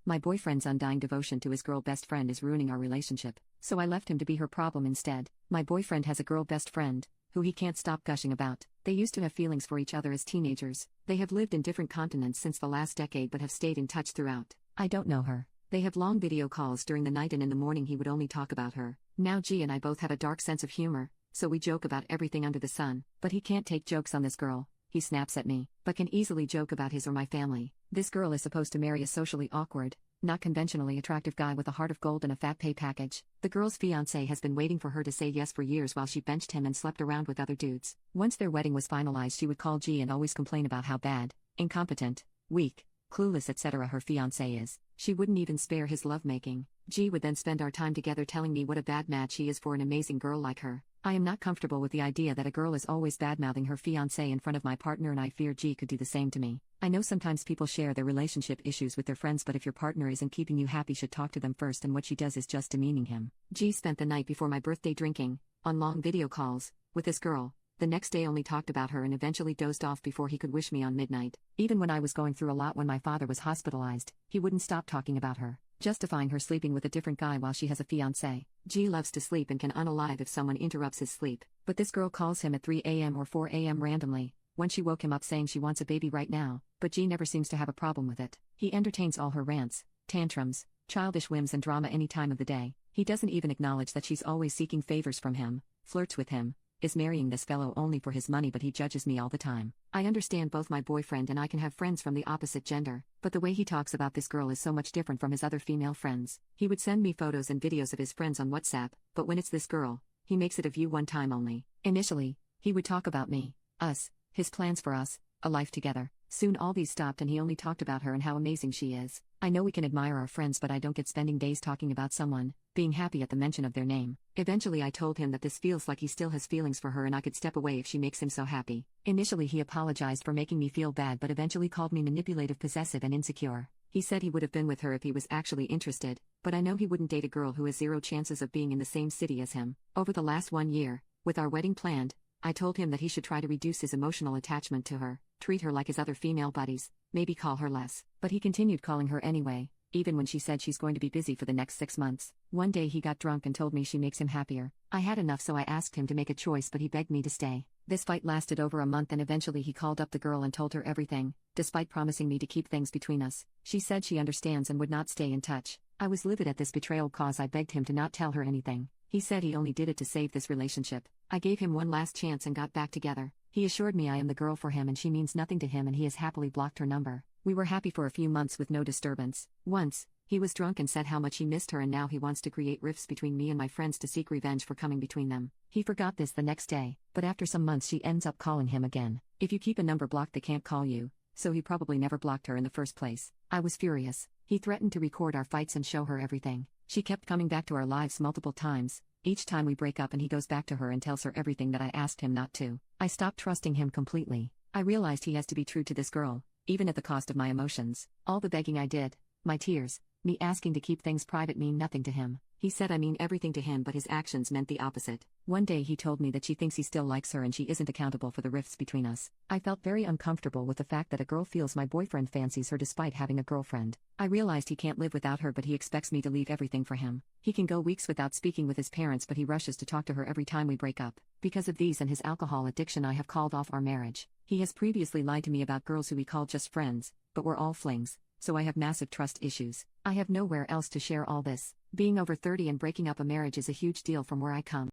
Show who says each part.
Speaker 1: My boyfriend's undying devotion to his girl best friend is ruining our relationship, so I left him to be her problem instead. My boyfriend has a girl best friend, who he can't stop gushing about. They used to have feelings for each other as teenagers. They have lived in different continents since the last decade but have stayed in touch throughout. I don't know her. They have long video calls during the night, and in the morning he would only talk about her. Now G and I both have a dark sense of humor, so we joke about everything under the sun. But he can't take jokes on this girl. He snaps at me, but can easily joke about his or my family. This girl is supposed to marry a socially awkward, not conventionally attractive guy with a heart of gold and a fat pay package. The girl's fiancé has been waiting for her to say yes for years while she benched him and slept around with other dudes. Once their wedding was finalized, she would call G and always complain about how bad, incompetent, weak, clueless, etc. her fiancé is. She wouldn't even spare his lovemaking. G would then spend our time together telling me what a bad match he is for an amazing girl like her. I am not comfortable with the idea that a girl is always badmouthing her fiancé in front of my partner, and I fear G could do the same to me. I know sometimes people share their relationship issues with their friends, but if your partner isn't keeping you happy, you should talk to them first, and what she does is just demeaning him. G spent the night before my birthday drinking, on long video calls, with this girl. The next day only talked about her and eventually dozed off before he could wish me on midnight. Even when I was going through a lot when my father was hospitalized, he wouldn't stop talking about her, justifying her sleeping with a different guy while she has a fiancé. G loves to sleep and can unalive if someone interrupts his sleep, but this girl calls him at 3 a.m. or 4 a.m. randomly, when she woke him up saying she wants a baby right now, but G never seems to have a problem with it. He entertains all her rants, tantrums, childish whims and drama any time of the day. He doesn't even acknowledge that she's always seeking favors from him, flirts with him, is marrying this fellow only for his money, but he judges me all the time. I understand both my boyfriend and I can have friends from the opposite gender, but the way he talks about this girl is so much different from his other female friends. He would send me photos and videos of his friends on WhatsApp, but when it's this girl, he makes it a view one time only. Initially, he would talk about me, us, his plans for us, a life together. Soon all these stopped and he only talked about her and how amazing she is. I know we can admire our friends, but I don't get spending days talking about someone, being happy at the mention of their name. Eventually I told him that this feels like he still has feelings for her and I could step away if she makes him so happy. Initially he apologized for making me feel bad, but eventually called me manipulative, possessive and insecure. He said he would have been with her if he was actually interested, but I know he wouldn't date a girl who has zero chances of being in the same city as him. Over the last 1 year, with our wedding planned, I told him that he should try to reduce his emotional attachment to her, treat her like his other female buddies, maybe call her less. But he continued calling her anyway, even when she said she's going to be busy for the next 6 months. One day he got drunk and told me she makes him happier. I had enough, so I asked him to make a choice, but he begged me to stay. This fight lasted over a month and eventually he called up the girl and told her everything, despite promising me to keep things between us. She said she understands and would not stay in touch. I was livid at this betrayal cause I begged him to not tell her anything. He said he only did it to save this relationship. I gave him one last chance and got back together. He assured me I am the girl for him and she means nothing to him, and he has happily blocked her number. We were happy for a few months with no disturbance. Once, he was drunk and said how much he missed her, and now he wants to create rifts between me and my friends to seek revenge for coming between them. He forgot this the next day, but after some months she ends up calling him again. If you keep a number blocked they can't call you, so he probably never blocked her in the first place. I was furious. He threatened to record our fights and show her everything. She kept coming back to our lives multiple times. Each time we break up and he goes back to her and tells her everything that I asked him not to. I stopped trusting him completely. I realized he has to be true to this girl, even at the cost of my emotions. All the begging I did, my tears, me asking to keep things private mean nothing to him. He said I mean everything to him, but his actions meant the opposite. One day he told me that she thinks he still likes her and she isn't accountable for the rifts between us. I felt very uncomfortable with the fact that a girl feels my boyfriend fancies her despite having a girlfriend. I realized he can't live without her, but he expects me to leave everything for him. He can go weeks without speaking with his parents, but he rushes to talk to her every time we break up. Because of these and his alcohol addiction, I have called off our marriage. He has previously lied to me about girls who we called just friends, but were all flings, so I have massive trust issues. I have nowhere else to share all this. Being over 30 and breaking up a marriage is a huge deal from where I come.